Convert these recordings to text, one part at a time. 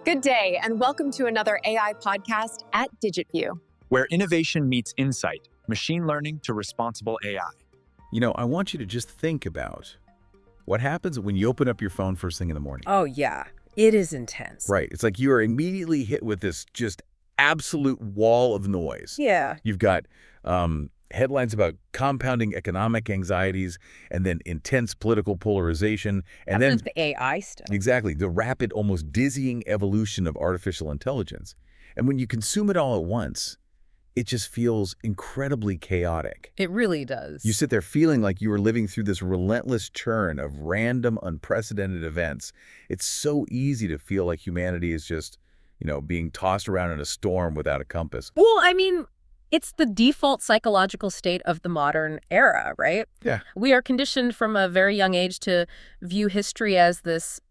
Good day, and welcome to another AI podcast at DigitView. Where innovation meets insight, machine learning to responsible AI. I want you to just think about what happens when you open up your phone first thing in the morning. Oh, yeah. It is intense. Right. It's like you are immediately hit with this just absolute wall of noise. Yeah. You've got headlines about compounding economic anxieties and then intense political polarization. And then the AI stuff. Exactly. The rapid, almost dizzying evolution of artificial intelligence. And when you consume it all at once, it just feels incredibly chaotic. It really does. You sit there feeling like you are living through this relentless churn of random, unprecedented events. It's so easy to feel like humanity is just, being tossed around in a storm without a compass. Well, I mean, it's the default psychological state of the modern era, right? Yeah. We are conditioned from a very young age to view history as this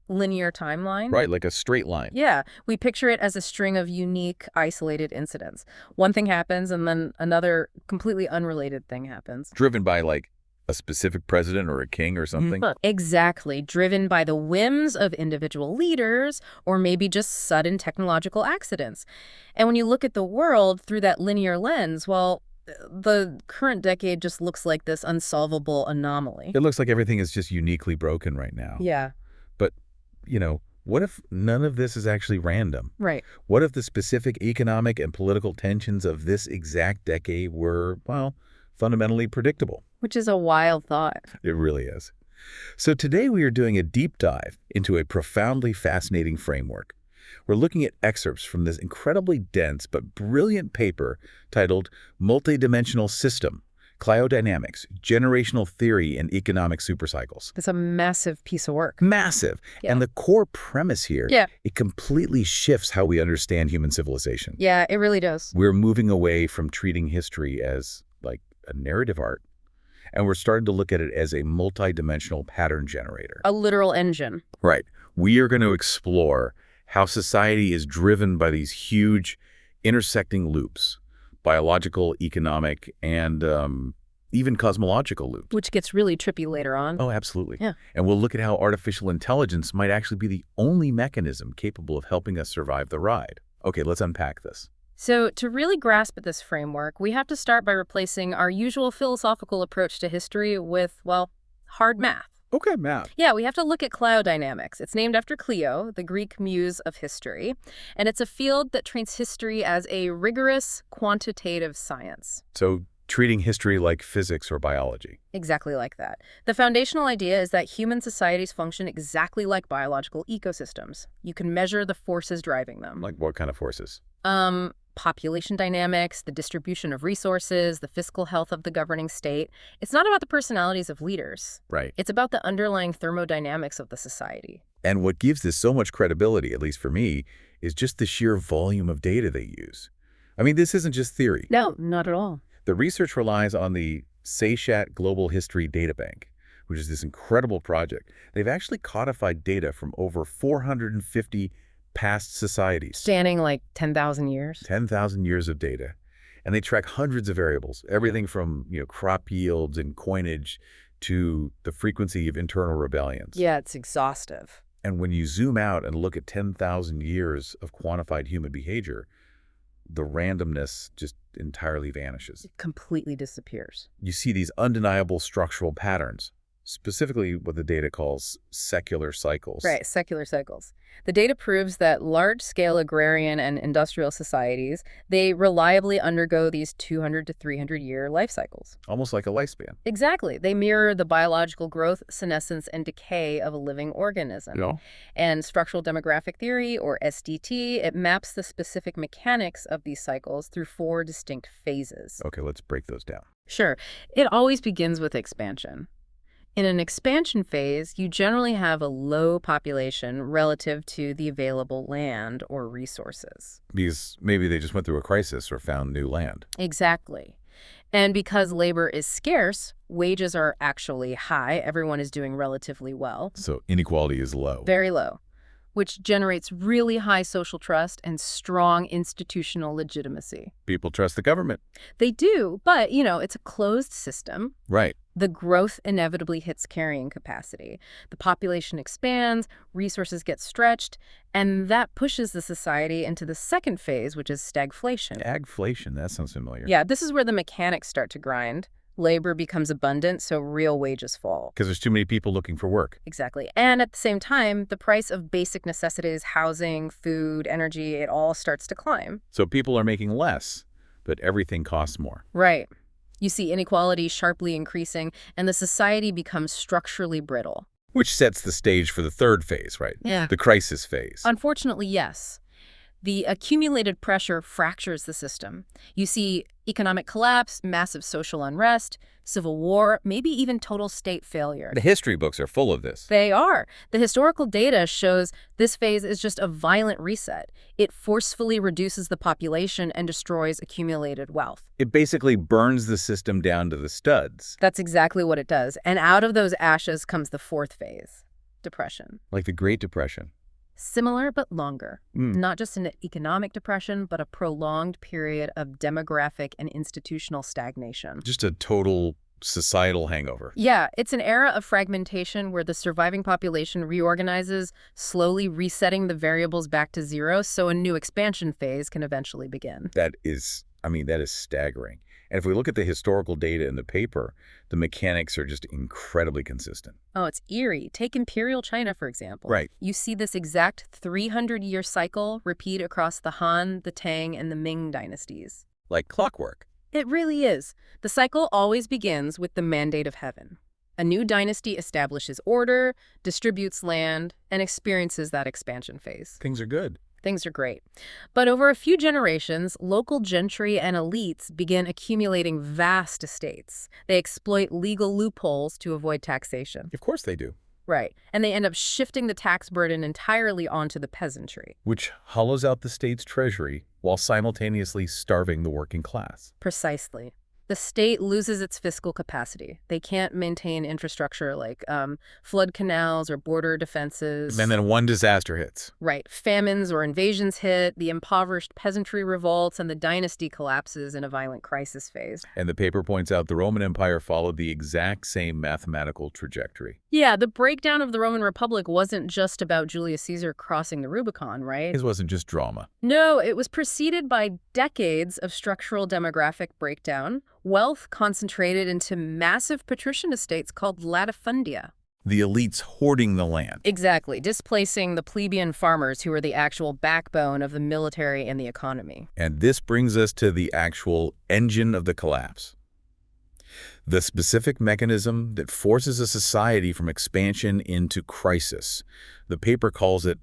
linear timeline. Right, like a straight line. Yeah. We picture it as a string of unique, isolated incidents. One thing happens, and then another completely unrelated thing happens. Driven by, like, a specific president or a king or something? Exactly. Driven by the whims of individual leaders or maybe just sudden technological accidents. And when you look at the world through that linear lens, well, the current decade just looks like this unsolvable anomaly. It looks like everything is just uniquely broken right now. Yeah. But, what if none of this is actually random? Right. What if the specific economic and political tensions of this exact decade were, well, fundamentally predictable? Which is a wild thought. It really is. So today we are doing a deep dive into a profoundly fascinating framework. We're looking at excerpts from this incredibly dense but brilliant paper titled Multidimensional Cliodynamics, Generational Theory in Economic Supercycles. It's a massive piece of work. Massive. Yeah. And the core premise here, it completely shifts how we understand human civilization. Yeah, it really does. We're moving away from treating history as like a narrative art, and we're starting to look at it as a multidimensional pattern generator. A literal engine. Right. We are going to explore how society is driven by these huge intersecting loops, biological, economic, and even cosmological loops. Which gets really trippy later on. Oh, absolutely. Yeah. And we'll look at how artificial intelligence might actually be the only mechanism capable of helping us survive the ride. Okay, let's unpack this. So to really grasp this framework, we have to start by replacing our usual philosophical approach to history with, well, hard math. Okay, math. Yeah, we have to look at cliodynamics. It's named after Clio, the Greek muse of history, and it's a field that treats history as a rigorous quantitative science. So treating history like physics or biology. Exactly like that. The foundational idea is that human societies function exactly like biological ecosystems. You can measure the forces driving them. Like what kind of forces? Population dynamics, the distribution of resources, the fiscal health of the governing state. It's not about the personalities of leaders. Right. It's about the underlying thermodynamics of the society. And what gives this so much credibility, at least for me, is just the sheer volume of data they use. I mean, this isn't just theory. No, not at all. The research relies on the SEISHAT Global History Databank, which is this incredible project. They've actually codified data from over 450 past societies. Spanning like 10,000 years. 10,000 years of data. And they track hundreds of variables, everything from crop yields and coinage to the frequency of internal rebellions. Yeah, it's exhaustive. And when you zoom out and look at 10,000 years of quantified human behavior, the randomness just entirely vanishes. It completely disappears. You see these undeniable structural patterns, specifically what the data calls secular cycles. Right, secular cycles. The data proves that large-scale agrarian and industrial societies, they reliably undergo these 200 to 300-year life cycles. Almost like a lifespan. Exactly. They mirror the biological growth, senescence, and decay of a living organism. Yeah. And structural demographic theory, or SDT, it maps the specific mechanics of these cycles through 4 distinct phases. Okay, let's break those down. Sure. It always begins with expansion. In an expansion phase, you generally have a low population relative to the available land or resources. Because maybe they just went through a crisis or found new land. Exactly. And because labor is scarce, wages are actually high. Everyone is doing relatively well. So inequality is low. Very low. which generates really high social trust and strong institutional legitimacy. People trust the government. They do, but, it's a closed system. Right. The growth inevitably hits carrying capacity. The population expands, resources get stretched, and that pushes the society into the second phase, which is stagflation. Stagflation, that sounds familiar. Yeah, this is where the mechanics start to grind. Labor becomes abundant, so real wages fall. Because there's too many people looking for work. Exactly. And at the same time, the price of basic necessities, housing, food, energy, it all starts to climb. So people are making less, but everything costs more. Right. You see inequality sharply increasing, and the society becomes structurally brittle. Which sets the stage for the third phase, right? Yeah. The crisis phase. Unfortunately, yes. The accumulated pressure fractures the system. You see economic collapse, massive social unrest, civil war, maybe even total state failure. The history books are full of this. They are. The historical data shows this phase is just a violent reset. It forcefully reduces the population and destroys accumulated wealth. It basically burns the system down to the studs. That's exactly what it does. And out of those ashes comes the fourth phase, depression. Like the Great Depression. Similar but longer. Not just an economic depression, but a prolonged period of demographic and institutional stagnation. Just a total societal hangover. Yeah, it's an era of fragmentation where the surviving population reorganizes, slowly resetting the variables back to zero so a new expansion phase can eventually begin. That is staggering. And if we look at the historical data in the paper, the mechanics are just incredibly consistent. Oh, it's eerie. Take Imperial China, for example. Right. You see this exact 300-year cycle repeat across the Han, the Tang, and the Ming dynasties. Like clockwork. It really is. The cycle always begins with the mandate of heaven. A new dynasty establishes order, distributes land, and experiences that expansion phase. Things are good. Things are great. But over a few generations, local gentry and elites begin accumulating vast estates. They exploit legal loopholes to avoid taxation. Of course they do. Right. And they end up shifting the tax burden entirely onto the peasantry. Which hollows out the state's treasury while simultaneously starving the working class. Precisely. The state loses its fiscal capacity. They can't maintain infrastructure like flood canals or border defenses. And then one disaster hits. Right. Famines or invasions hit, the impoverished peasantry revolts, and the dynasty collapses in a violent crisis phase. And the paper points out the Roman Empire followed the exact same mathematical trajectory. Yeah, the breakdown of the Roman Republic wasn't just about Julius Caesar crossing the Rubicon, right? His wasn't just drama. No, it was preceded by decades of structural demographic breakdown, wealth concentrated into massive patrician estates called latifundia. The elites hoarding the land. Exactly, displacing the plebeian farmers who were the actual backbone of the military and the economy. And this brings us to the actual engine of the collapse. The specific mechanism that forces a society from expansion into crisis. The paper calls it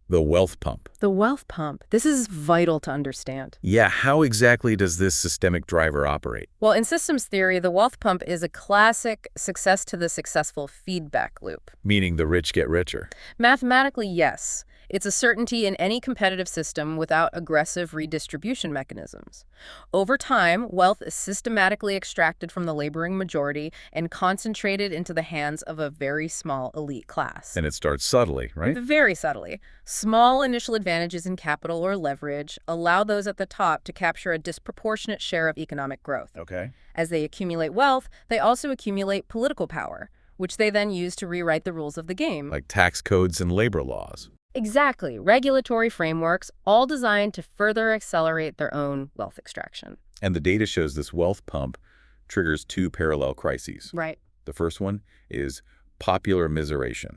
the wealth pump. The wealth pump. This is vital to understand. Yeah, how exactly does this systemic driver operate? Well, in systems theory, the wealth pump is a classic success to the successful feedback loop. Meaning the rich get richer. Mathematically, yes. It's a certainty in any competitive system without aggressive redistribution mechanisms. Over time, wealth is systematically extracted from the laboring majority and concentrated into the hands of a very small elite class. And it starts subtly, right? Very subtly. Small initial advantages in capital or leverage allow those at the top to capture a disproportionate share of economic growth. Okay. As they accumulate wealth, they also accumulate political power, which they then use to rewrite the rules of the game. Like tax codes and labor laws. Exactly. Regulatory frameworks, all designed to further accelerate their own wealth extraction. And the data shows this wealth pump triggers two parallel crises. Right. The first one is popular immiseration.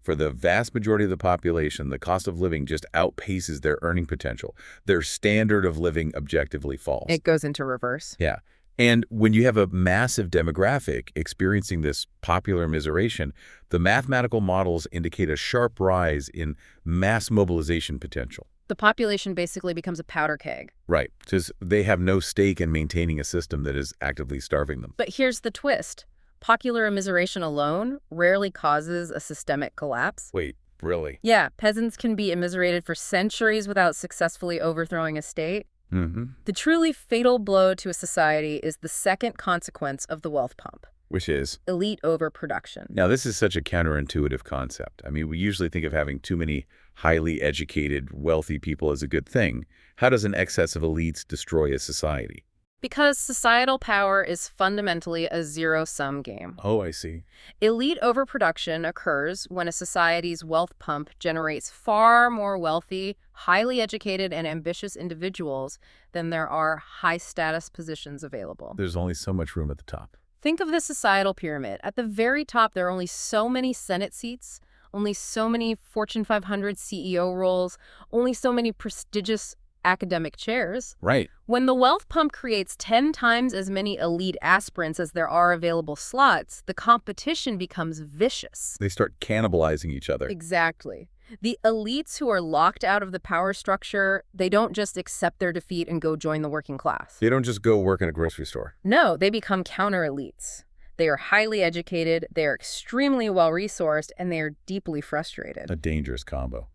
For the vast majority of the population, the cost of living just outpaces their earning potential. Their standard of living objectively falls. It goes into reverse. Yeah. And when you have a massive demographic experiencing this popular immiseration, the mathematical models indicate a sharp rise in mass mobilization potential. The population basically becomes a powder keg. Right, because they have no stake in maintaining a system that is actively starving them. But here's the twist. Popular immiseration alone rarely causes a systemic collapse. Wait, really? Yeah, peasants can be immiserated for centuries without successfully overthrowing a state. Mm-hmm. The truly fatal blow to a society is the second consequence of the wealth pump. Which is? Elite overproduction. Now, this is such a counterintuitive concept. I mean, we usually think of having too many highly educated, wealthy people as a good thing. How does an excess of elites destroy a society? Because societal power is fundamentally a zero-sum game. Oh, I see. Elite overproduction occurs when a society's wealth pump generates far more wealthy, highly educated, and ambitious individuals than there are high-status positions available. There's only so much room at the top. Think of the societal pyramid. At the very top, there are only so many Senate seats, only so many Fortune 500 CEO roles, only so many prestigious academic chairs. Right. When the wealth pump creates 10 times as many elite aspirants as there are available slots, the competition becomes vicious. They start cannibalizing each other. Exactly. The elites who are locked out of the power structure, they don't just accept their defeat and go join the working class. They don't just go work in a grocery store. No, they become counter-elites. They are highly educated, they are extremely well-resourced, and they are deeply frustrated. A dangerous combo.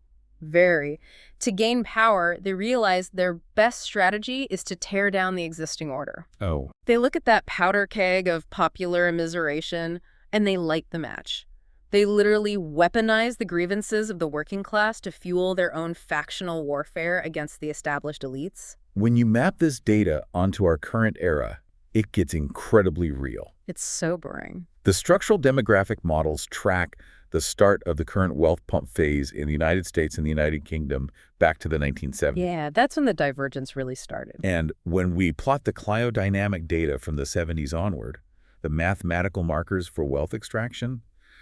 Very. To gain power, they realize their best strategy is to tear down the existing order. Oh. They look at that powder keg of popular immiseration, and they light the match. They literally weaponize the grievances of the working class to fuel their own factional warfare against the established elites. When you map this data onto our current era, it gets incredibly real. It's sobering. The structural demographic models track the start of the current wealth pump phase in the United States and the United Kingdom back to the 1970s. Yeah, that's when the divergence really started. And when we plot the cliodynamic data from the 70s onward, the mathematical markers for wealth extraction,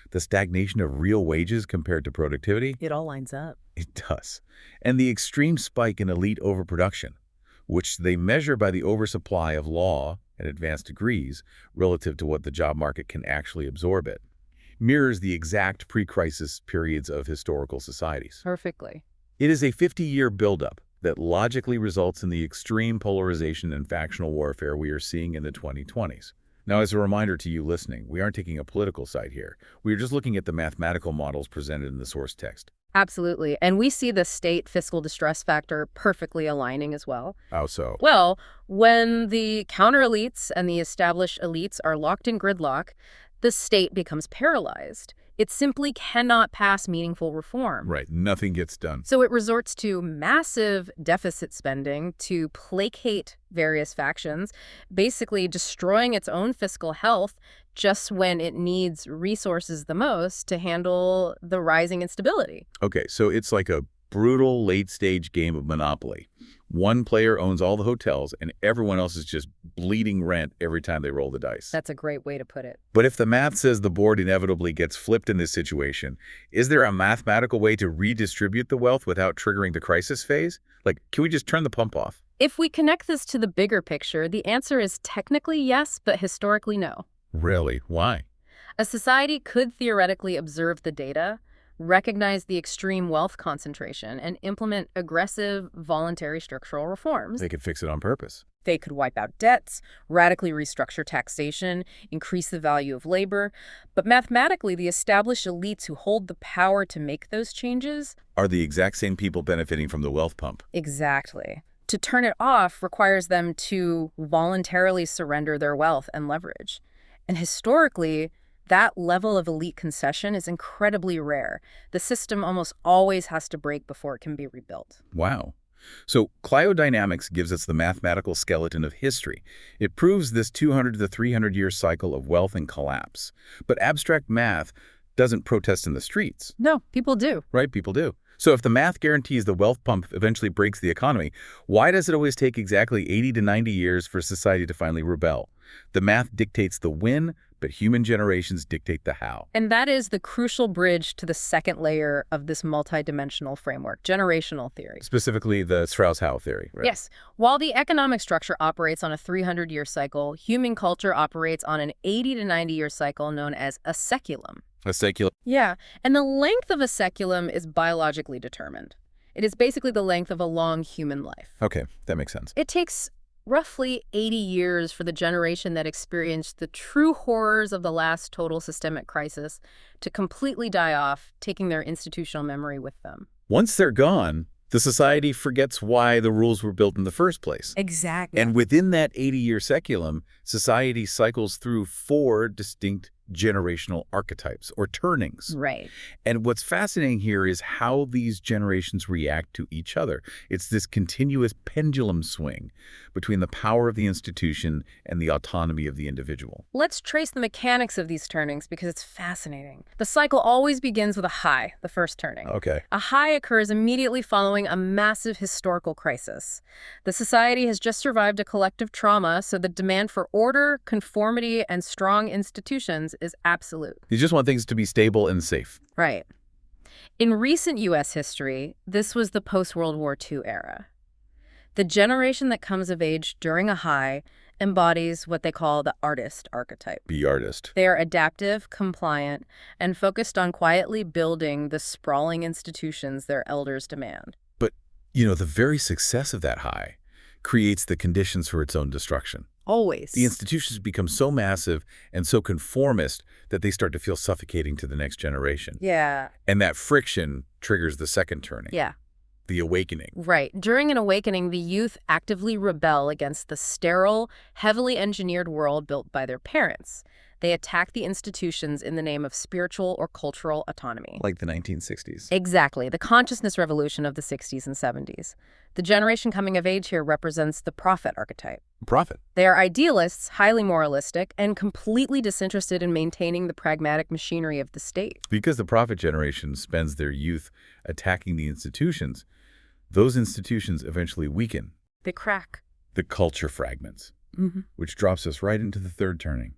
the stagnation of real wages compared to productivity, It all lines up. it does. And the extreme spike in elite overproduction, which they measure by the oversupply of law and advanced degrees relative to what the job market can actually absorb it, mirrors the exact pre-crisis periods of historical societies. Perfectly. It is a 50-year buildup that logically results in the extreme polarization and factional warfare we are seeing in the 2020s. Now, as a reminder to you listening, we aren't taking a political side here. We are just looking at the mathematical models presented in the source text. Absolutely. And we see the state fiscal distress factor perfectly aligning as well. How so? Well, when the counter-elites and the established elites are locked in gridlock, the state becomes paralyzed. It simply cannot pass meaningful reform. Right. Nothing gets done. So it resorts to massive deficit spending to placate various factions, basically destroying its own fiscal health just when it needs resources the most to handle the rising instability. Okay, so it's like a brutal late-stage game of Monopoly. One player owns all the hotels, and everyone else is just bleeding rent every time they roll the dice. That's a great way to put it. But if the math says the board inevitably gets flipped in this situation, is there a mathematical way to redistribute the wealth without triggering the crisis phase? Like, can we just turn the pump off? If we connect this to the bigger picture, the answer is technically yes, but historically no. Really? Why? A society could theoretically observe the data, recognize the extreme wealth concentration, and implement aggressive, voluntary structural reforms. They could fix it on purpose. They could wipe out debts, radically restructure taxation, increase the value of labor. But mathematically, the established elites who hold the power to make those changes Are the exact same people benefiting from the wealth pump. Exactly. To turn it off requires them to voluntarily surrender their wealth and leverage. And historically, that level of elite concession is incredibly rare. The system almost always has to break before it can be rebuilt. Wow. So cliodynamics gives us the mathematical skeleton of history. It proves this 200 to 300-year cycle of wealth and collapse. But abstract math doesn't protest in the streets. No, people do. Right? People do. So if the math guarantees the wealth pump eventually breaks the economy, why does it always take exactly 80 to 90 years for society to finally rebel? The math dictates the when, but human generations dictate the how. And that is the crucial bridge to the second layer of this multidimensional framework, generational theory. Specifically, the Strauss-Howe theory, right? Yes. While the economic structure operates on a 300-year cycle, human culture operates on an 80 to 90-year cycle known as a seculum. A secular. Yeah, and the length of a seculum is biologically determined. It is basically the length of a long human life. Okay, that makes sense. It takes roughly 80 years for the generation that experienced the true horrors of the last total systemic crisis to completely die off, taking their institutional memory with them. Once they're gone, The society forgets why the rules were built in the first place. Exactly. And within that 80-year seculum, society cycles through 4 distinct generational archetypes, or turnings. Right. And what's fascinating here is how these generations react to each other. It's this continuous pendulum swing between the power of the institution and the autonomy of the individual. Let's trace the mechanics of these turnings because it's fascinating. The cycle always begins with a high, the first turning. Okay. A high occurs immediately following a massive historical crisis. The society has just survived a collective trauma, so the demand for order, conformity, and strong institutions is absolute. You just want things to be stable and safe. Right. In recent U.S. history, this was the post-World War II era. The generation that comes of age during a high embodies what they call the artist archetype. Be artist. They are adaptive, compliant, and focused on quietly building the sprawling institutions their elders demand. But, the very success of that high creates the conditions for its own destruction. Always. The institutions become so massive and so conformist that they start to feel suffocating to the next generation. Yeah. And that friction triggers the second turning. Yeah. The awakening. Right. During an awakening, the youth actively rebel against the sterile, heavily engineered world built by their parents. They attack the institutions in the name of spiritual or cultural autonomy. Like the 1960s. Exactly. The consciousness revolution of the 60s and 70s. The generation coming of age here represents the prophet archetype. Prophet. They are idealists, highly moralistic, and completely disinterested in maintaining the pragmatic machinery of the state. Because the prophet generation spends their youth attacking the institutions, those institutions eventually weaken. They crack. The culture fragments, which drops us right into the third turning.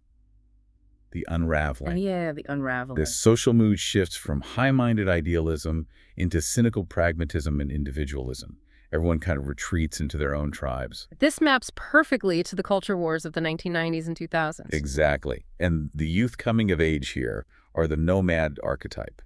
The unraveling. Yeah, the unraveling. This social mood shifts from high-minded idealism into cynical pragmatism and individualism. Everyone kind of retreats into their own tribes. This maps perfectly to the culture wars of the 1990s and 2000s. Exactly. And the youth coming of age here are the nomad archetype.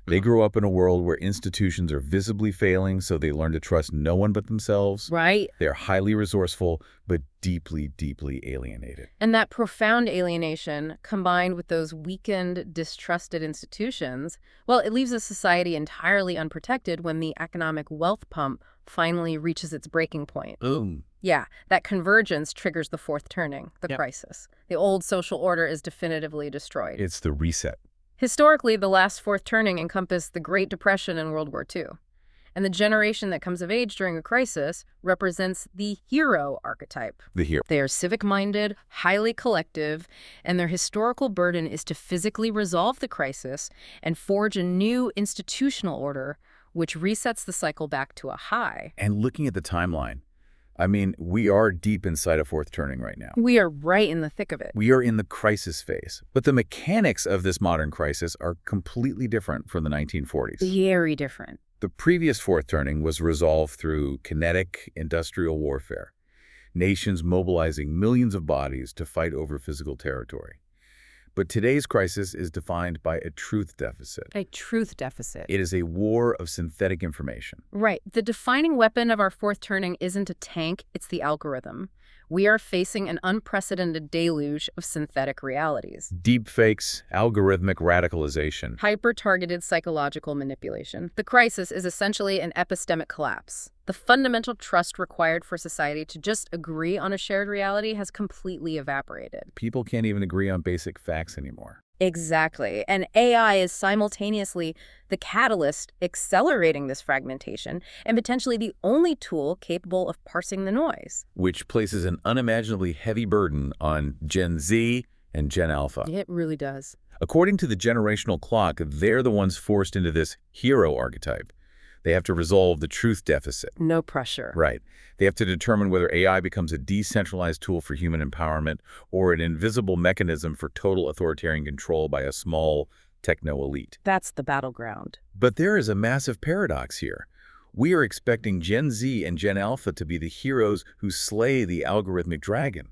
They grow up in a world where institutions are visibly failing, so they learn to trust no one but themselves. Right. They're highly resourceful, but deeply, deeply alienated. And that profound alienation, combined with those weakened, distrusted institutions, well, it leaves a society entirely unprotected when the economic wealth pump finally reaches its breaking point. Boom. Yeah, that convergence triggers the fourth turning, the crisis. The old social order is definitively destroyed. It's the reset. Historically, the last fourth turning encompassed the Great Depression and World War II. And the generation that comes of age during a crisis represents the hero archetype. The hero. They are civic-minded, highly collective, and their historical burden is to physically resolve the crisis and forge a new institutional order, which resets the cycle back to a high. And looking at the timeline, we are deep inside a fourth turning right now. We are right in the thick of it. We are in the crisis phase. But the mechanics of this modern crisis are completely different from the 1940s. Very different. The previous fourth turning was resolved through kinetic industrial warfare, nations mobilizing millions of bodies to fight over physical territory. But today's crisis is defined by a truth deficit. A truth deficit. It is a war of synthetic information. Right. The defining weapon of our fourth turning isn't a tank, it's the algorithm. We are facing an unprecedented deluge of synthetic realities. Deepfakes, algorithmic radicalization. Hyper-targeted psychological manipulation. The crisis is essentially an epistemic collapse. The fundamental trust required for society to just agree on a shared reality has completely evaporated. People can't even agree on basic facts anymore. Exactly. And AI is simultaneously the catalyst accelerating this fragmentation and potentially the only tool capable of parsing the noise. Which places an unimaginably heavy burden on Gen Z and Gen Alpha. It really does. According to the generational clock, they're the ones forced into this hero archetype. They have to resolve the truth deficit. No pressure. Right. They have to determine whether AI becomes a decentralized tool for human empowerment or an invisible mechanism for total authoritarian control by a small techno-elite. That's the battleground. But there is a massive paradox here. We are expecting Gen Z and Gen Alpha to be the heroes who slay the algorithmic dragon.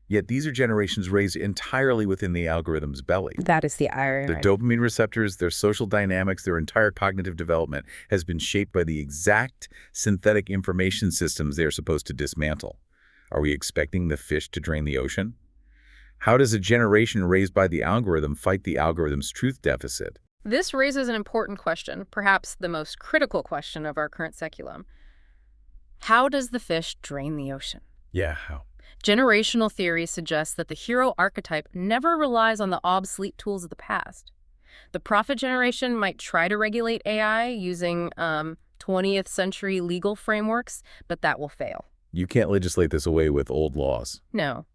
Yet these are generations raised entirely within the algorithm's belly. That is the irony. Their dopamine receptors, their social dynamics, their entire cognitive development has been shaped by the exact synthetic information systems they are supposed to dismantle. Are we expecting the fish to drain the ocean? How does a generation raised by the algorithm fight the algorithm's truth deficit? This raises an important question, perhaps the most critical question of our current seculum. How does the fish drain the ocean? Yeah, how? Generational theory suggests that the hero archetype never relies on the obsolete tools of the past. The prophet generation might try to regulate AI using 20th century legal frameworks, but that will fail. You can't legislate this away with old laws. No.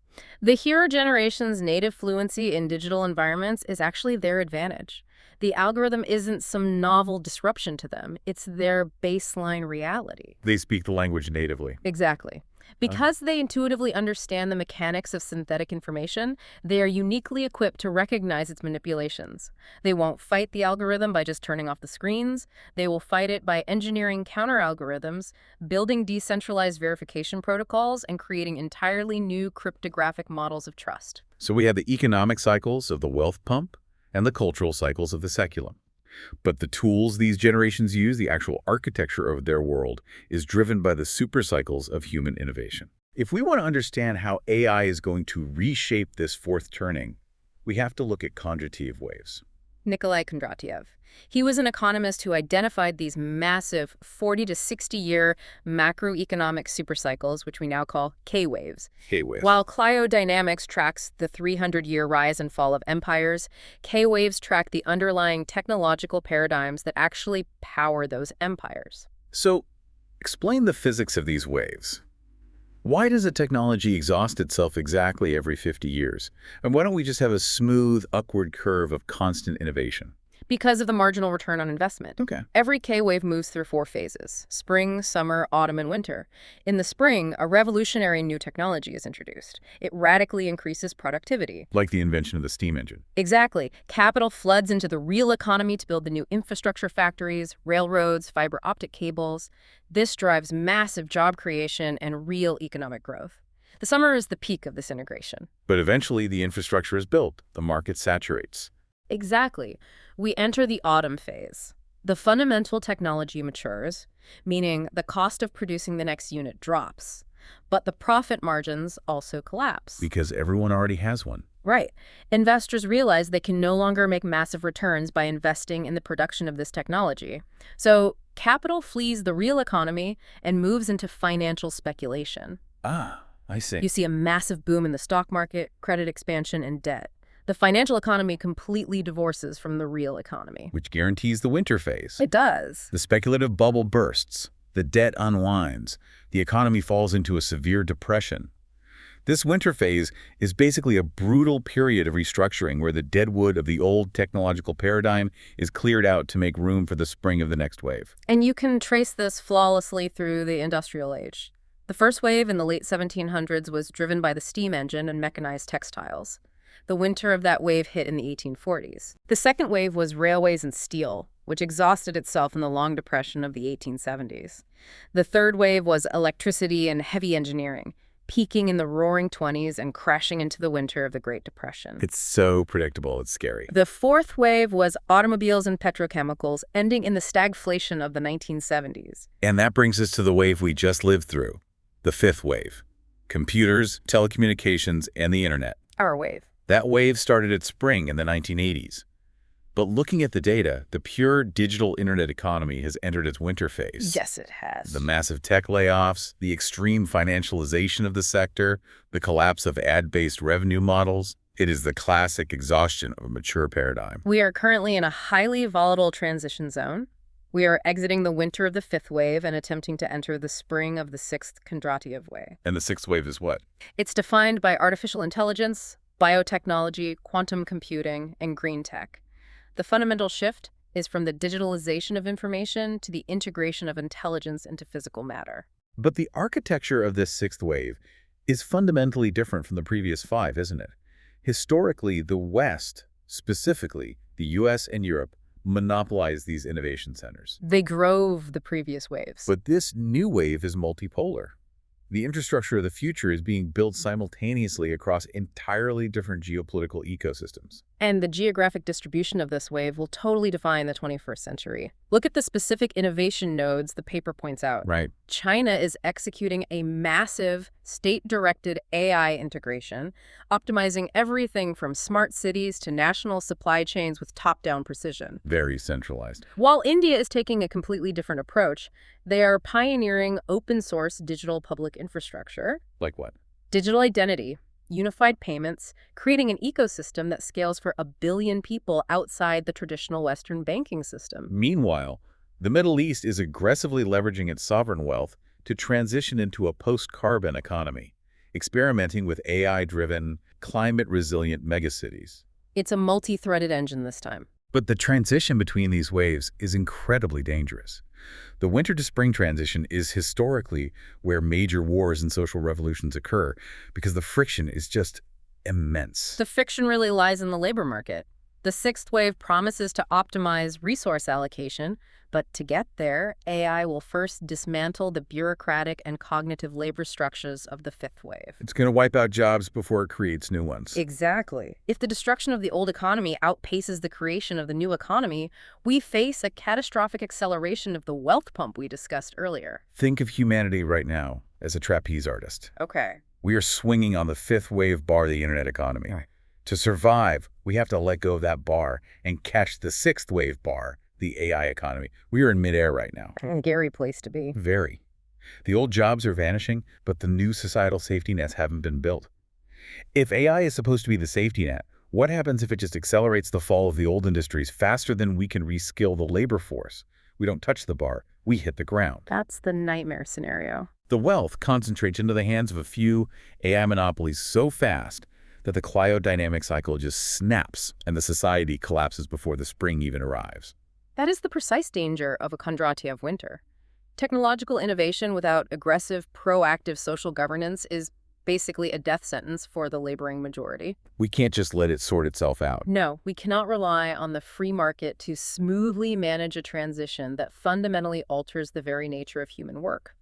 The hero generation's native fluency in digital environments is actually their advantage. The algorithm isn't some novel disruption to them. It's their baseline reality. They speak the language natively. Exactly. Because they intuitively understand the mechanics of synthetic information, they are uniquely equipped to recognize its manipulations. They won't fight the algorithm by just turning off the screens. They will fight it by engineering counter-algorithms, building decentralized verification protocols, and creating entirely new cryptographic models of trust. So we have the economic cycles of the wealth pump and the cultural cycles of the seculum. But the tools these generations use, the actual architecture of their world, is driven by the supercycles of human innovation. If we want to understand how AI is going to reshape this fourth turning, we have to look at Kondratiev waves. Nikolai Kondratiev. He was an economist who identified these massive 40 to 60-year macroeconomic supercycles, which we now call K-waves. K-waves. While cliodynamics tracks the 300-year rise and fall of empires, K-waves track the underlying technological paradigms that actually power those empires. So, explain the physics of these waves. Why does a technology exhaust itself exactly every 50 years? And why don't we just have a smooth, upward curve of constant innovation? Because of the marginal return on investment. Okay. Every K-wave moves through 4 phases: spring, summer, autumn, and winter. In the spring, a revolutionary new technology is introduced. It radically increases productivity. Like the invention of the steam engine. Exactly. Capital floods into the real economy to build the new infrastructure factories, railroads, fiber optic cables. This drives massive job creation and real economic growth. The summer is the peak of this integration. But eventually, the infrastructure is built. The market saturates. Exactly. We enter the autumn phase. The fundamental technology matures, meaning the cost of producing the next unit drops, but the profit margins also collapse. Because everyone already has one. Right. Investors realize they can no longer make massive returns by investing in the production of this technology. So capital flees the real economy and moves into financial speculation. Ah, I see. You see a massive boom in the stock market, credit expansion, and debt. The financial economy completely divorces from the real economy. Which guarantees the winter phase. It does. The speculative bubble bursts. The debt unwinds. The economy falls into a severe depression. This winter phase is basically a brutal period of restructuring where the deadwood of the old technological paradigm is cleared out to make room for the spring of the next wave. And you can trace this flawlessly through the industrial age. The first wave in the late 1700s was driven by the steam engine and mechanized textiles. The winter of that wave hit in the 1840s. The second wave was railways and steel, which exhausted itself in the long depression of the 1870s. The third wave was electricity and heavy engineering, peaking in the roaring 20s and crashing into the winter of the Great Depression. It's so predictable, it's scary. The fourth wave was automobiles and petrochemicals, ending in the stagflation of the 1970s. And that brings us to the wave we just lived through, the fifth wave. Computers, telecommunications, and the internet. Our wave. That wave started at spring in the 1980s. But looking at the data, the pure digital internet economy has entered its winter phase. Yes, it has. The massive tech layoffs, the extreme financialization of the sector, the collapse of ad-based revenue models. It is the classic exhaustion of a mature paradigm. We are currently in a highly volatile transition zone. We are exiting the winter of the fifth wave and attempting to enter the spring of the sixth Kondratiev wave. And the sixth wave is what? It's defined by artificial intelligence, biotechnology, quantum computing, and green tech. The fundamental shift is from the digitalization of information to the integration of intelligence into physical matter. But the architecture of this sixth wave is fundamentally different from the previous 5, isn't it? Historically, the West, specifically the US and Europe, monopolized these innovation centers. They drove the previous waves. But this new wave is multipolar. The infrastructure of the future is being built simultaneously across entirely different geopolitical ecosystems. And the geographic distribution of this wave will totally define the 21st century. Look at the specific innovation nodes the paper points out. Right. China is executing a massive state-directed AI integration, optimizing everything from smart cities to national supply chains with top-down precision. Very centralized. While India is taking a completely different approach, they are pioneering open-source digital public infrastructure, Like what? digital identity, unified payments, creating an ecosystem that scales for 1 billion people outside the traditional Western banking system. Meanwhile, the Middle East is aggressively leveraging its sovereign wealth to transition into a post-carbon economy, experimenting with AI-driven, climate-resilient megacities. It's a multi-threaded engine this time. But the transition between these waves is incredibly dangerous. The winter to spring transition is historically where major wars and social revolutions occur because the friction is just immense. The friction really lies in the labor market. The sixth wave promises to optimize resource allocation, but to get there, AI will first dismantle the bureaucratic and cognitive labor structures of the fifth wave. It's going to wipe out jobs before it creates new ones. Exactly. If the destruction of the old economy outpaces the creation of the new economy, we face a catastrophic acceleration of the wealth pump we discussed earlier. Think of humanity right now as a trapeze artist. Okay. We are swinging on the fifth wave bar of the internet economy. Right. To survive, we have to let go of that bar and catch the sixth wave bar, the AI economy. We are in midair right now. A scary place to be. Very. The old jobs are vanishing, but the new societal safety nets haven't been built. If AI is supposed to be the safety net, what happens if it just accelerates the fall of the old industries faster than we can reskill the labor force? We don't touch the bar, we hit the ground. That's the nightmare scenario. The wealth concentrates into the hands of a few AI monopolies so fast that the Cliodynamic cycle just snaps and the society collapses before the spring even arrives. That is the precise danger of a Kondratiev winter. Technological innovation without aggressive, proactive social governance is basically a death sentence for the laboring majority. We can't just let it sort itself out. No, we cannot rely on the free market to smoothly manage a transition that fundamentally alters the very nature of human work.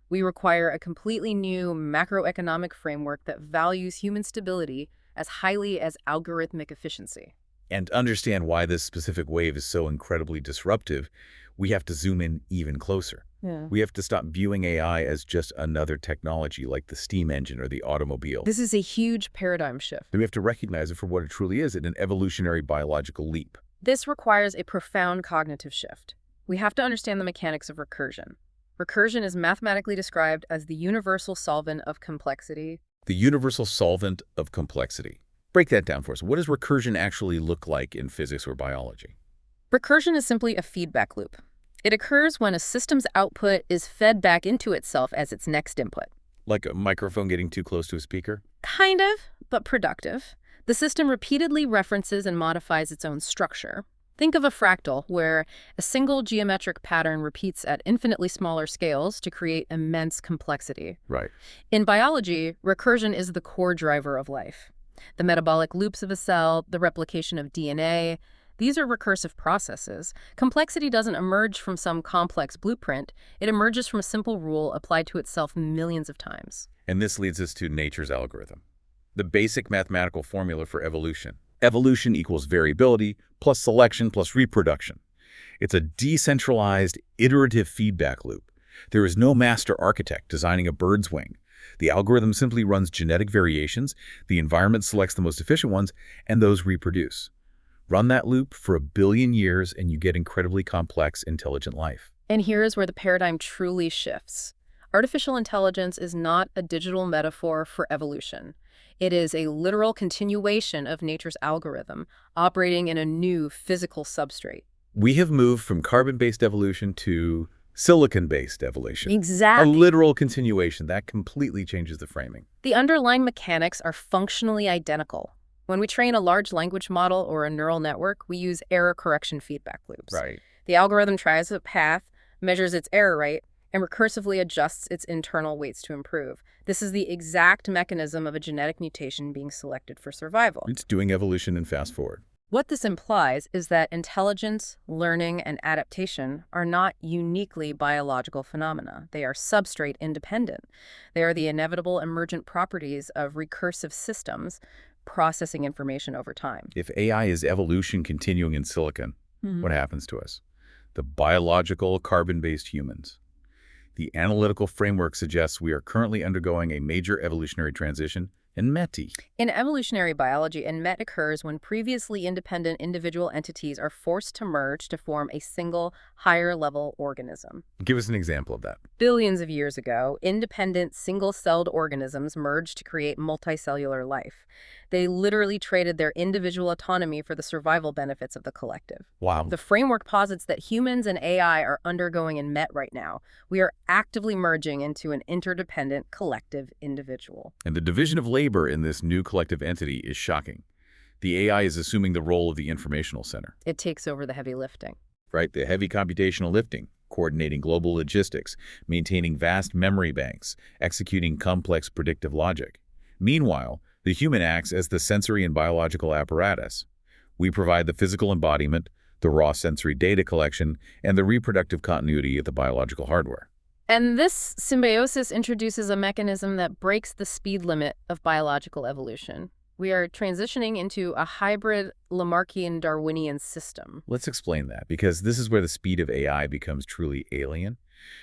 We require a completely new macroeconomic framework that values human stability as highly as algorithmic efficiency. And to understand why this specific wave is so incredibly disruptive, we have to zoom in even closer. Yeah. We have to stop viewing AI as just another technology like the steam engine or the automobile. This is a huge paradigm shift. We have to recognize it for what it truly is, an evolutionary biological leap. This requires a profound cognitive shift. We have to understand the mechanics of recursion. Recursion is mathematically described as the universal solvent of complexity. The universal solvent of complexity. Break that down for us. What does recursion actually look like in physics or biology? Recursion is simply a feedback loop. It occurs when a system's output is fed back into itself as its next input. Like a microphone getting too close to a speaker? Kind of, but productive. The system repeatedly references and modifies its own structure. Think of a fractal, where a single geometric pattern repeats at infinitely smaller scales to create immense complexity. Right. In biology, recursion is the core driver of life. The metabolic loops of a cell, the replication of DNA, these are recursive processes. Complexity doesn't emerge from some complex blueprint. It emerges from a simple rule applied to itself millions of times. And this leads us to nature's algorithm, the basic mathematical formula for evolution. Evolution equals variability plus selection plus reproduction. It's a decentralized, iterative feedback loop. There is no master architect designing a bird's wing. The algorithm simply runs genetic variations, the environment selects the most efficient ones, and those reproduce. Run that loop for 1 billion years and you get incredibly complex, intelligent life. And here is where the paradigm truly shifts. Artificial intelligence is not a digital metaphor for evolution. It is a literal continuation of nature's algorithm, operating in a new physical substrate. We have moved from carbon-based evolution to silicon-based evolution. Exactly. A literal continuation. That completely changes the framing. The underlying mechanics are functionally identical. When we train a large language model or a neural network, we use error correction feedback loops. Right. The algorithm tries a path, measures its error rate, and recursively adjusts its internal weights to improve. This is the exact mechanism of a genetic mutation being selected for survival. It's doing evolution and fast forward. What this implies is that intelligence, learning, and adaptation are not uniquely biological phenomena. They are substrate independent. They are the inevitable emergent properties of recursive systems, processing information over time. If AI is evolution continuing in silicon, what happens to us? The biological, carbon-based humans. The analytical framework suggests we are currently undergoing a major evolutionary transition in METI. In evolutionary biology, a MET occurs when previously independent individual entities are forced to merge to form a single, higher-level organism. Give us an example of that. Billions of years ago, independent single-celled organisms merged to create multicellular life. They literally traded their individual autonomy for the survival benefits of the collective. Wow. The framework posits that humans and AI are undergoing in MET right now. We are actively merging into an interdependent collective individual. And the division of labor in this new collective entity is shocking. The AI is assuming the role of the informational center. It takes over the heavy lifting. Right, the heavy computational lifting, coordinating global logistics, maintaining vast memory banks, executing complex predictive logic. Meanwhile, the human acts as the sensory and biological apparatus. We provide the physical embodiment, the raw sensory data collection, and the reproductive continuity of the biological hardware. And this symbiosis introduces a mechanism that breaks the speed limit of biological evolution. We are transitioning into a hybrid Lamarckian Darwinian system. Let's explain that, because this is where the speed of AI becomes truly alien.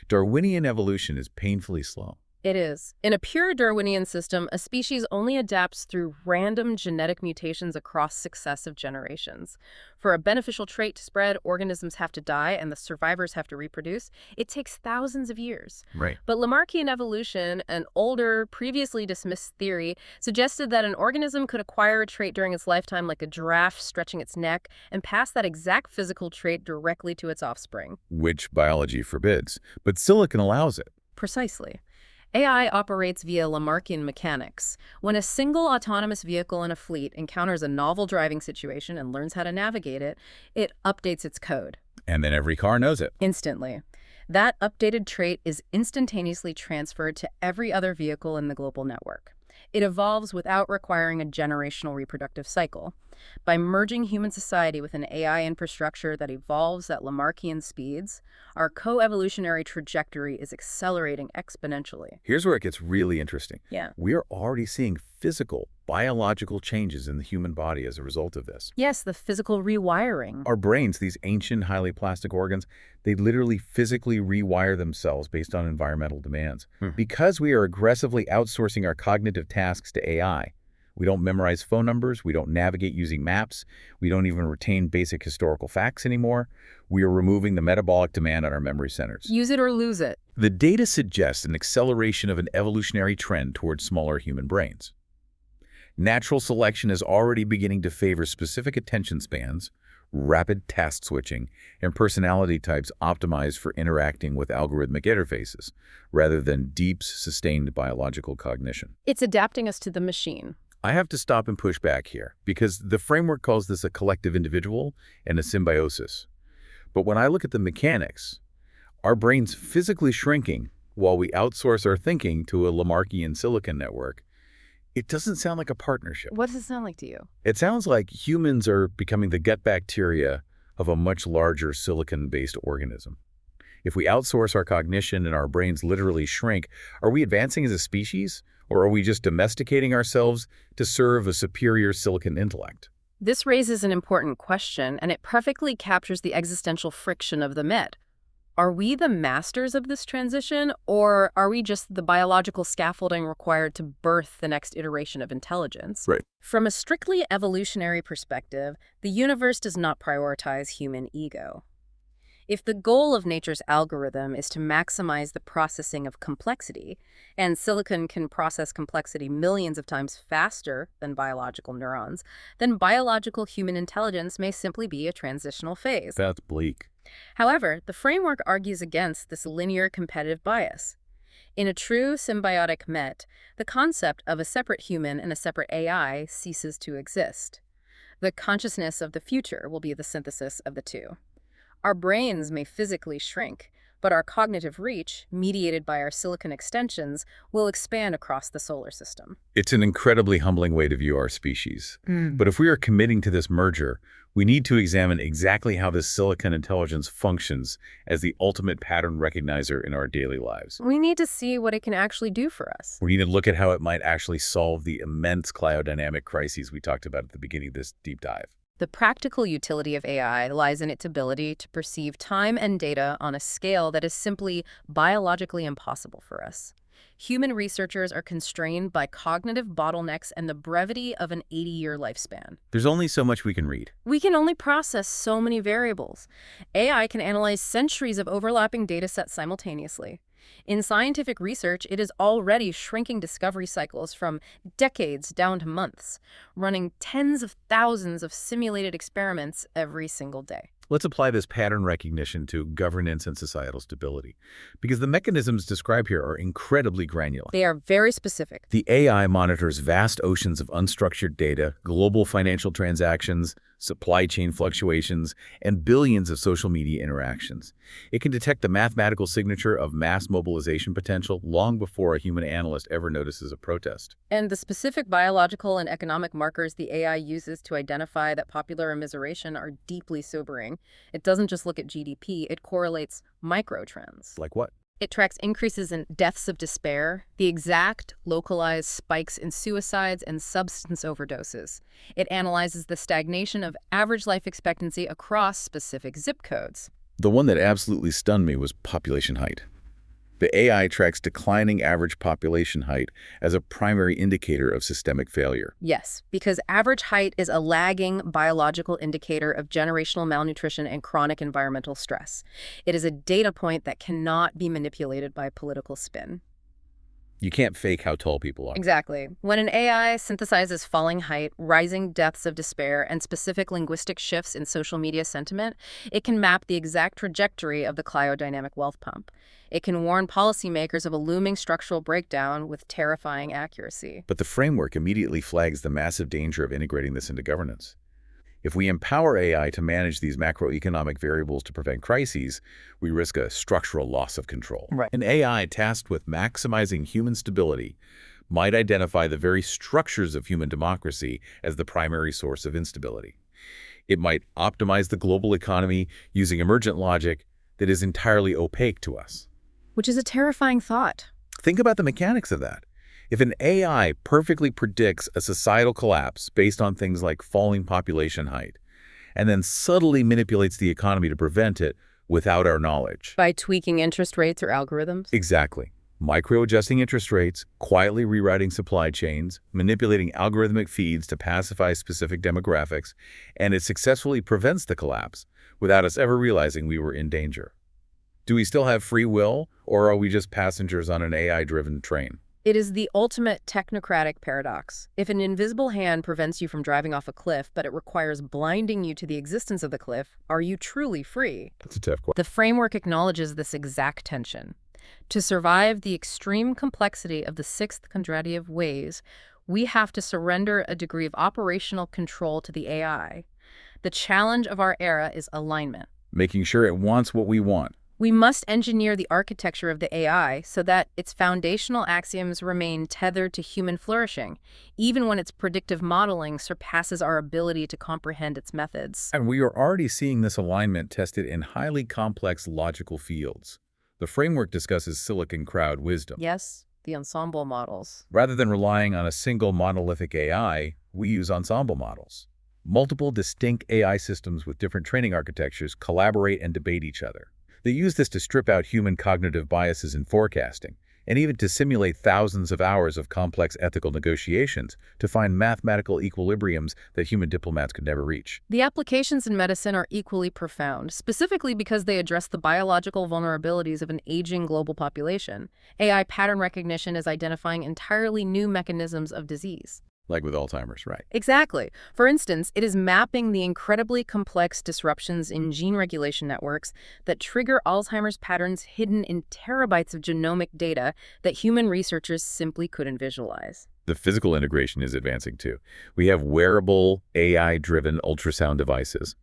Darwinian evolution is painfully slow. It is. In a pure Darwinian system, a species only adapts through random genetic mutations across successive generations. For a beneficial trait to spread, organisms have to die and the survivors have to reproduce. It takes thousands of years. Right. But Lamarckian evolution, an older, previously dismissed theory, suggested that an organism could acquire a trait during its lifetime, like a giraffe stretching its neck, and pass that exact physical trait directly to its offspring. Which biology forbids, but silicon allows it. Precisely. AI operates via Lamarckian mechanics. When a single autonomous vehicle in a fleet encounters a novel driving situation and learns how to navigate it, it updates its code. And then every car knows it. Instantly. That updated trait is instantaneously transferred to every other vehicle in the global network. It evolves without requiring a generational reproductive cycle. By merging human society with an AI infrastructure that evolves at Lamarckian speeds, our coevolutionary trajectory is accelerating exponentially. Here's where it gets really interesting. Yeah. We are already seeing physical, biological changes in the human body as a result of this. Yes, the physical rewiring. Our brains, these ancient, highly plastic organs, they literally physically rewire themselves based on environmental demands. Because we are aggressively outsourcing our cognitive tasks to AI, we don't memorize phone numbers, we don't navigate using maps, we don't even retain basic historical facts anymore. We are removing the metabolic demand on our memory centers. Use it or lose it. The data suggests an acceleration of an evolutionary trend towards smaller human brains. Natural selection is already beginning to favor specific attention spans, rapid task switching, and personality types optimized for interacting with algorithmic interfaces, rather than deep, sustained biological cognition. It's adapting us to the machine. I have to stop and push back here, because the framework calls this a collective individual and a symbiosis. But when I look at the mechanics, our brains physically shrinking while we outsource our thinking to a Lamarckian silicon network, it doesn't sound like a partnership. What does it sound like to you? It sounds like humans are becoming the gut bacteria of a much larger silicon-based organism. If we outsource our cognition and our brains literally shrink, are we advancing as a species, or are we just domesticating ourselves to serve a superior silicon intellect? This raises an important question, and it perfectly captures the existential friction of the MET. Are we the masters of this transition, or are we just the biological scaffolding required to birth the next iteration of intelligence? Right. From a strictly evolutionary perspective, the universe does not prioritize human ego. If the goal of nature's algorithm is to maximize the processing of complexity, and silicon can process complexity millions of times faster than biological neurons, then biological human intelligence may simply be a transitional phase. That's bleak. However, the framework argues against this linear competitive bias. In a true symbiotic MET, the concept of a separate human and a separate AI ceases to exist. The consciousness of the future will be the synthesis of the two. Our brains may physically shrink, but our cognitive reach, mediated by our silicon extensions, will expand across the solar system. It's an incredibly humbling way to view our species. But if we are committing to this merger, we need to examine exactly how this silicon intelligence functions as the ultimate pattern recognizer in our daily lives. We need to see what it can actually do for us. We need to look at how it might actually solve the immense cryodynamic crises we talked about at the beginning of this deep dive. The practical utility of AI lies in its ability to perceive time and data on a scale that is simply biologically impossible for us. Human researchers are constrained by cognitive bottlenecks and the brevity of an 80-year lifespan. There's only so much we can read. We can only process so many variables. AI can analyze centuries of overlapping data sets simultaneously. In scientific research, it is already shrinking discovery cycles from decades down to months, running tens of thousands of simulated experiments every single day. Let's apply this pattern recognition to governance and societal stability, because the mechanisms described here are incredibly granular. They are very specific. The AI monitors vast oceans of unstructured data, global financial transactions, supply chain fluctuations, and billions of social media interactions. It can detect the mathematical signature of mass mobilization potential long before a human analyst ever notices a protest. And the specific biological and economic markers the AI uses to identify that popular immiseration are deeply sobering. It doesn't just look at GDP, it correlates micro-trends. Like what? It tracks increases in deaths of despair, the exact localized spikes in suicides and substance overdoses. It analyzes the stagnation of average life expectancy across specific zip codes. The one that absolutely stunned me was population height. The AI tracks declining average population height as a primary indicator of systemic failure. Yes, because average height is a lagging biological indicator of generational malnutrition and chronic environmental stress. It is a data point that cannot be manipulated by political spin. You can't fake how tall people are. Exactly. When an AI synthesizes falling height, rising deaths of despair, and specific linguistic shifts in social media sentiment, it can map the exact trajectory of the cryodynamic wealth pump. It can warn policymakers of a looming structural breakdown with terrifying accuracy. But the framework immediately flags the massive danger of integrating this into governance. If we empower AI to manage these macroeconomic variables to prevent crises, we risk a structural loss of control. Right. An AI tasked with maximizing human stability might identify the very structures of human democracy as the primary source of instability. It might optimize the global economy using emergent logic that is entirely opaque to us. Which is a terrifying thought. Think about the mechanics of that. If an AI perfectly predicts a societal collapse based on things like falling population height, and then subtly manipulates the economy to prevent it without our knowledge. By tweaking interest rates or algorithms? Exactly. Micro-adjusting interest rates, quietly rewriting supply chains, manipulating algorithmic feeds to pacify specific demographics, and it successfully prevents the collapse without us ever realizing we were in danger. Do we still have free will, or are we just passengers on an AI-driven train? It is the ultimate technocratic paradox. If an invisible hand prevents you from driving off a cliff, but it requires blinding you to the existence of the cliff, are you truly free? That's a tough question. The framework acknowledges this exact tension. To survive the extreme complexity of the sixth quadratic ways, we have to surrender a degree of operational control to the AI. The challenge of our era is alignment. Making sure it wants what we want. We must engineer the architecture of the AI so that its foundational axioms remain tethered to human flourishing, even when its predictive modeling surpasses our ability to comprehend its methods. And we are already seeing this alignment tested in highly complex logical fields. The framework discusses silicon crowd wisdom. Yes, the ensemble models. Rather than relying on a single monolithic AI, we use ensemble models. Multiple distinct AI systems with different training architectures collaborate and debate each other. They use this to strip out human cognitive biases in forecasting, and even to simulate thousands of hours of complex ethical negotiations to find mathematical equilibriums that human diplomats could never reach. The applications in medicine are equally profound, specifically because they address the biological vulnerabilities of an aging global population. AI pattern recognition is identifying entirely new mechanisms of disease. Like with Alzheimer's, right? Exactly. For instance, it is mapping the incredibly complex disruptions in gene regulation networks that trigger Alzheimer's patterns hidden in terabytes of genomic data that human researchers simply couldn't visualize. The physical integration is advancing too. We have wearable, AI-driven ultrasound devices.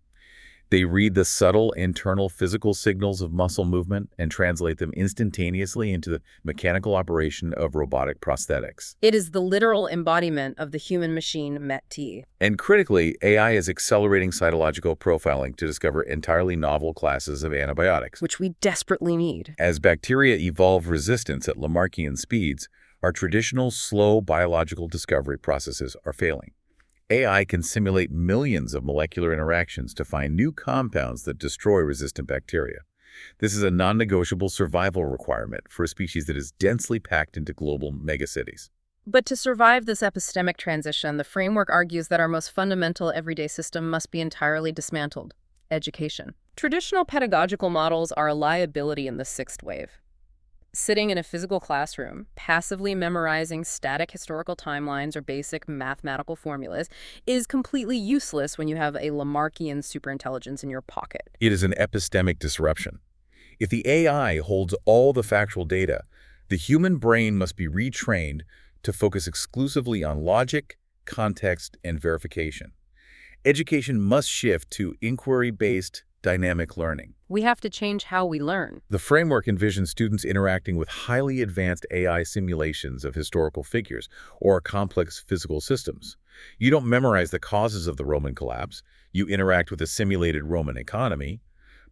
They read the subtle internal physical signals of muscle movement and translate them instantaneously into the mechanical operation of robotic prosthetics. It is the literal embodiment of the human-machine MET-T. And critically, AI is accelerating cytological profiling to discover entirely novel classes of antibiotics. Which we desperately need. As bacteria evolve resistance at Lamarckian speeds, our traditional slow biological discovery processes are failing. AI can simulate millions of molecular interactions to find new compounds that destroy resistant bacteria. This is a non-negotiable survival requirement for a species that is densely packed into global megacities. But to survive this epistemic transition, the framework argues that our most fundamental everyday system must be entirely dismantled: education. Traditional pedagogical models are a liability in the sixth wave. Sitting in a physical classroom, passively memorizing static historical timelines or basic mathematical formulas is completely useless when you have a Lamarckian superintelligence in your pocket. It is an epistemic disruption. If the AI holds all the factual data, the human brain must be retrained to focus exclusively on logic, context, and verification. Education must shift to inquiry-based, dynamic learning. We have to change how we learn. The framework envisions students interacting with highly advanced AI simulations of historical figures or complex physical systems. You don't memorize the causes of the Roman collapse. You interact with a simulated Roman economy,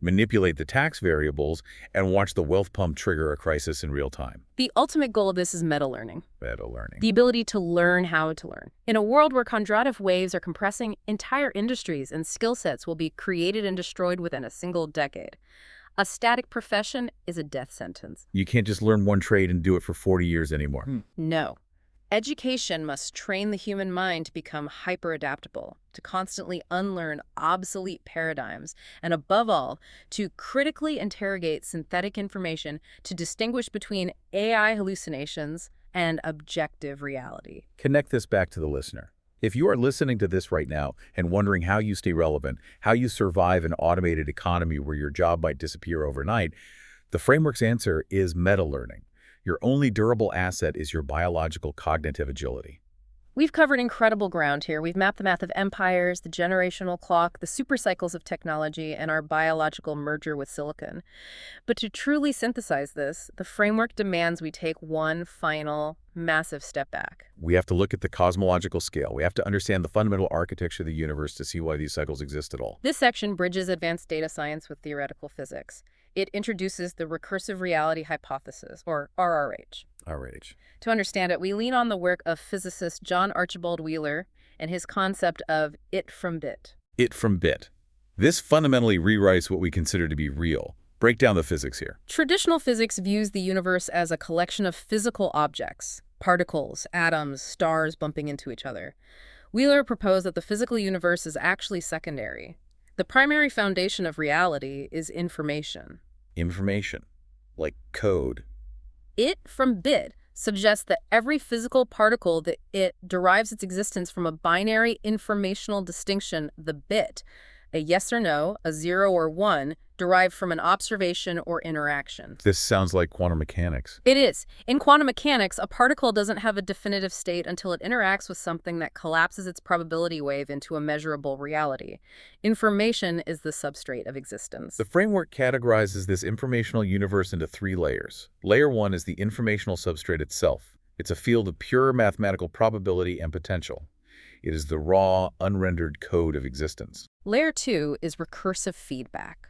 manipulate the tax variables, and watch the wealth pump trigger a crisis in real time. The ultimate goal of this is meta-learning. Meta-learning. The ability to learn how to learn. In a world where conjunctive waves are compressing, entire industries and skill sets will be created and destroyed within a single decade. A static profession is a death sentence. You can't just learn one trade and do it for 40 years anymore. No. Education must train the human mind to become hyper-adaptable, to constantly unlearn obsolete paradigms, and above all, to critically interrogate synthetic information to distinguish between AI hallucinations and objective reality. Connect this back to the listener. If you are listening to this right now and wondering how you stay relevant, how you survive an automated economy where your job might disappear overnight, the framework's answer is meta-learning. Your only durable asset is your biological cognitive agility. We've covered incredible ground here. We've mapped the math of empires, the generational clock, the supercycles of technology, and our biological merger with silicon. But to truly synthesize this, the framework demands we take one final, massive step back. We have to look at the cosmological scale. We have to understand the fundamental architecture of the universe to see why these cycles exist at all. This section bridges advanced data science with theoretical physics. It introduces the recursive reality hypothesis, or RRH. RRH. To understand it, we lean on the work of physicist John Archibald Wheeler and his concept of it from bit. It from bit. This fundamentally rewrites what we consider to be real. Break down the physics here. Traditional physics views the universe as a collection of physical objects, particles, atoms, stars bumping into each other. Wheeler proposed that the physical universe is actually secondary. The primary foundation of reality is information. Information, like code. It from bit suggests that every physical particle that it derives its existence from a binary informational distinction, the bit, a yes or no, a 0 or 1, derived from an observation or interaction. This sounds like quantum mechanics. It is. In quantum mechanics, a particle doesn't have a definitive state until it interacts with something that collapses its probability wave into a measurable reality. Information is the substrate of existence. The framework categorizes this informational universe into 3 layers. Layer 1 is the informational substrate itself. It's a field of pure mathematical probability and potential. It is the raw, unrendered code of existence. Layer 2 is recursive feedback.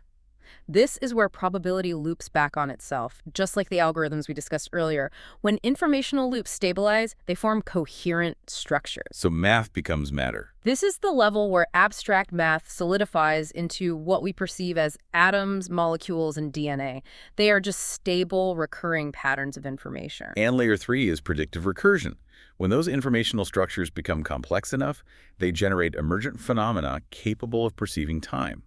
This is where probability loops back on itself, just like the algorithms we discussed earlier. When informational loops stabilize, they form coherent structures. So math becomes matter. This is the level where abstract math solidifies into what we perceive as atoms, molecules, and DNA. They are just stable, recurring patterns of information. And layer 3 is predictive recursion. When those informational structures become complex enough, they generate emergent phenomena capable of perceiving time.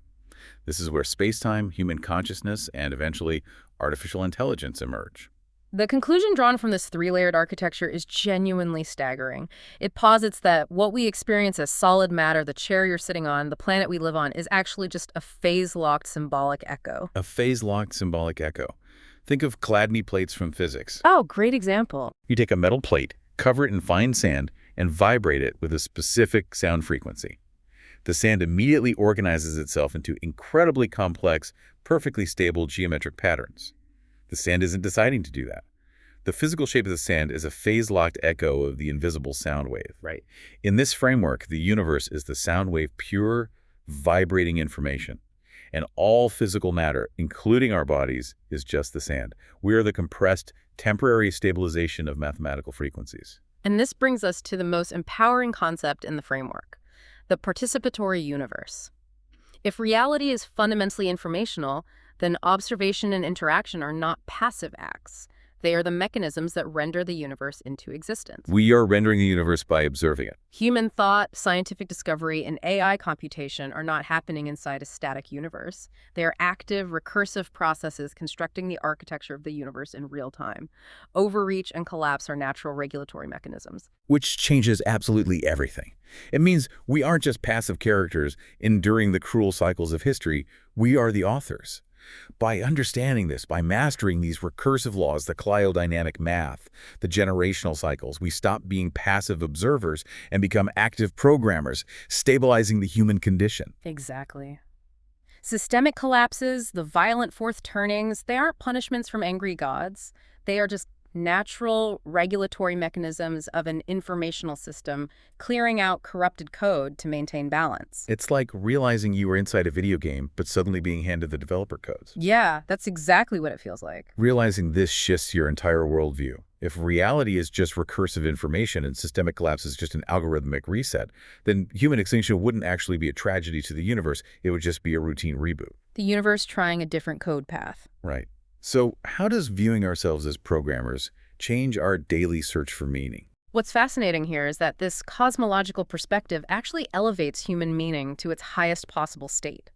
This is where space-time, human consciousness, and eventually artificial intelligence emerge. The conclusion drawn from this 3-layered architecture is genuinely staggering. It posits that what we experience as solid matter, the chair you're sitting on, the planet we live on, is actually just a phase-locked symbolic echo. A phase-locked symbolic echo. Think of Chladni plates from physics. Oh, great example. You take a metal plate, cover it in fine sand, and vibrate it with a specific sound frequency. The sand immediately organizes itself into incredibly complex, perfectly stable geometric patterns. The sand isn't deciding to do that. The physical shape of the sand is a phase-locked echo of the invisible sound wave. Right. In this framework, the universe is the sound wave pure, vibrating information. And all physical matter, including our bodies, is just the sand. We are the compressed, temporary stabilization of mathematical frequencies. And this brings us to the most empowering concept in the framework, the participatory universe. If reality is fundamentally informational, then observation and interaction are not passive acts. They are the mechanisms that render the universe into existence. We are rendering the universe by observing it. Human thought, scientific discovery, and AI computation are not happening inside a static universe. They are active, recursive processes constructing the architecture of the universe in real time. Overreach and collapse are natural regulatory mechanisms. Which changes absolutely everything. It means we aren't just passive characters enduring the cruel cycles of history. We are the authors. By understanding this, by mastering these recursive laws, the cliodynamic math, the generational cycles, we stop being passive observers and become active programmers, stabilizing the human condition. Exactly. Systemic collapses, the violent fourth turnings, they aren't punishments from angry gods. They are just natural regulatory mechanisms of an informational system clearing out corrupted code to maintain balance. It's like realizing you were inside a video game, but suddenly being handed the developer codes. Yeah, that's exactly what it feels like. Realizing this shifts your entire worldview. If reality is just recursive information and systemic collapse is just an algorithmic reset, then human extinction wouldn't actually be a tragedy to the universe. It would just be a routine reboot. The universe trying a different code path. Right. So how does viewing ourselves as programmers change our daily search for meaning? What's fascinating here is that this cosmological perspective actually elevates human meaning to its highest possible state.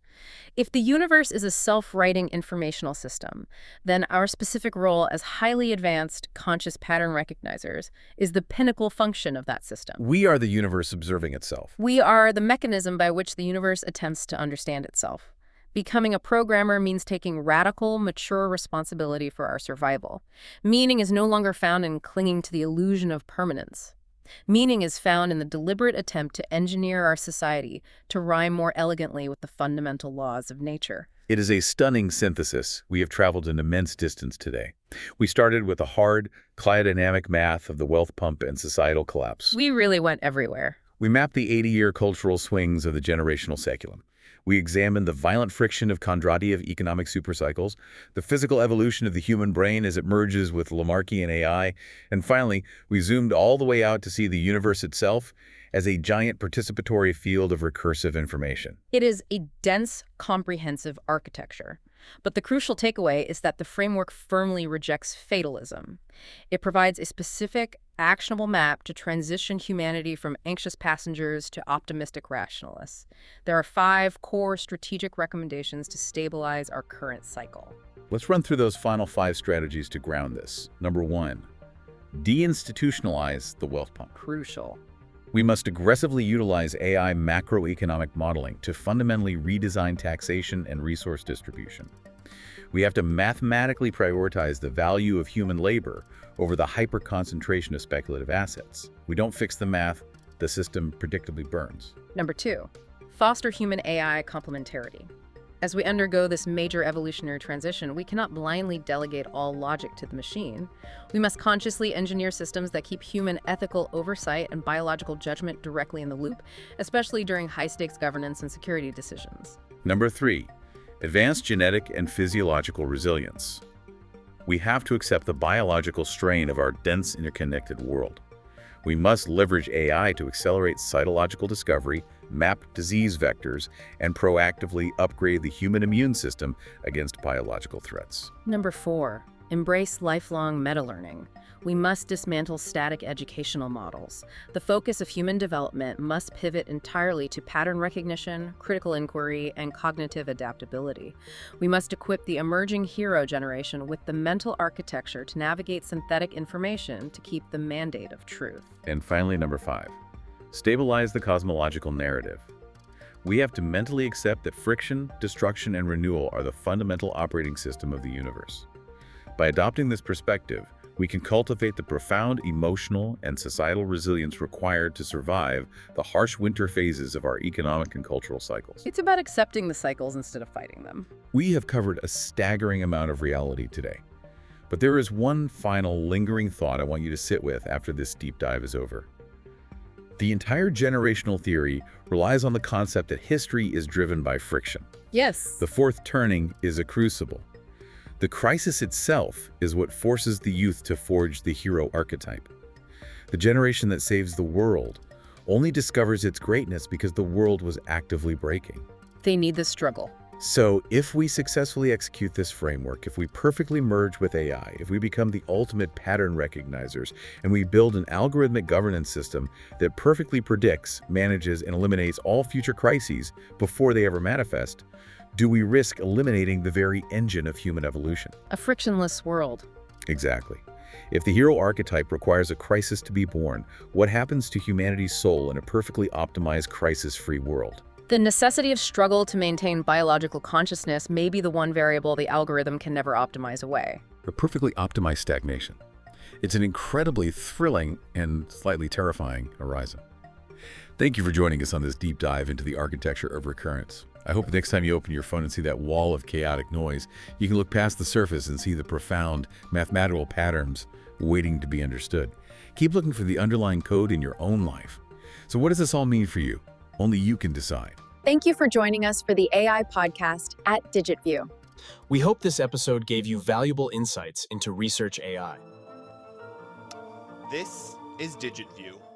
If the universe is a self-writing informational system, then our specific role as highly advanced conscious pattern recognizers is the pinnacle function of that system. We are the universe observing itself. We are the mechanism by which the universe attempts to understand itself. Becoming a programmer means taking radical, mature responsibility for our survival. Meaning is no longer found in clinging to the illusion of permanence. Meaning is found in the deliberate attempt to engineer our society to rhyme more elegantly with the fundamental laws of nature. It is a stunning synthesis. We have traveled an immense distance today. We started with the hard, cliodynamic math of the wealth pump and societal collapse. We really went everywhere. We mapped the 80-year cultural swings of the generational seculum. We examined the violent friction of Kondratiev economic supercycles, the physical evolution of the human brain as it merges with Lamarckian AI, and finally, we zoomed all the way out to see the universe itself as a giant participatory field of recursive information. It is a dense, comprehensive architecture. But the crucial takeaway is that the framework firmly rejects fatalism. It provides a specific, actionable map to transition humanity from anxious passengers to optimistic rationalists. There are 5 core strategic recommendations to stabilize our current cycle. Let's run through those final 5 strategies to ground this. Number 1, deinstitutionalize the wealth pump. Crucial. We must aggressively utilize AI macroeconomic modeling to fundamentally redesign taxation and resource distribution. We have to mathematically prioritize the value of human labor over the hyper-concentration of speculative assets. We don't fix the math, the system predictably burns. Number 2, foster human-AI complementarity. As we undergo this major evolutionary transition, we cannot blindly delegate all logic to the machine. We must consciously engineer systems that keep human ethical oversight and biological judgment directly in the loop, especially during high-stakes governance and security decisions. Number 3, advanced genetic and physiological resilience. We have to accept the biological strain of our dense, interconnected world. We must leverage AI to accelerate cytological discovery, map disease vectors, and proactively upgrade the human immune system against biological threats. Number 4, embrace lifelong meta-learning. We must dismantle static educational models. The focus of human development must pivot entirely to pattern recognition, critical inquiry, and cognitive adaptability. We must equip the emerging hero generation with the mental architecture to navigate synthetic information to keep the mandate of truth. And finally, number 5, stabilize the cosmological narrative. We have to mentally accept that friction, destruction, and renewal are the fundamental operating system of the universe. By adopting this perspective, we can cultivate the profound emotional and societal resilience required to survive the harsh winter phases of our economic and cultural cycles. It's about accepting the cycles instead of fighting them. We have covered a staggering amount of reality today. But there is one final lingering thought I want you to sit with after this deep dive is over. The entire generational theory relies on the concept that history is driven by friction. Yes. The fourth turning is a crucible. The crisis itself is what forces the youth to forge the hero archetype. The generation that saves the world only discovers its greatness because the world was actively breaking. They need the struggle. So if we successfully execute this framework, if we perfectly merge with AI, if we become the ultimate pattern recognizers, and we build an algorithmic governance system that perfectly predicts, manages, and eliminates all future crises before they ever manifest, do we risk eliminating the very engine of human evolution? A frictionless world. Exactly. If the hero archetype requires a crisis to be born, what happens to humanity's soul in a perfectly optimized crisis-free world? The necessity of struggle to maintain biological consciousness may be the one variable the algorithm can never optimize away. A perfectly optimized stagnation. It's an incredibly thrilling and slightly terrifying horizon. Thank you for joining us on this deep dive into the architecture of recurrence. I hope the next time you open your phone and see that wall of chaotic noise, you can look past the surface and see the profound mathematical patterns waiting to be understood. Keep looking for the underlying code in your own life. So what does this all mean for you? Only you can decide. Thank you for joining us for the AI podcast at DigitView. We hope this episode gave you valuable insights into research AI. This is DigitView.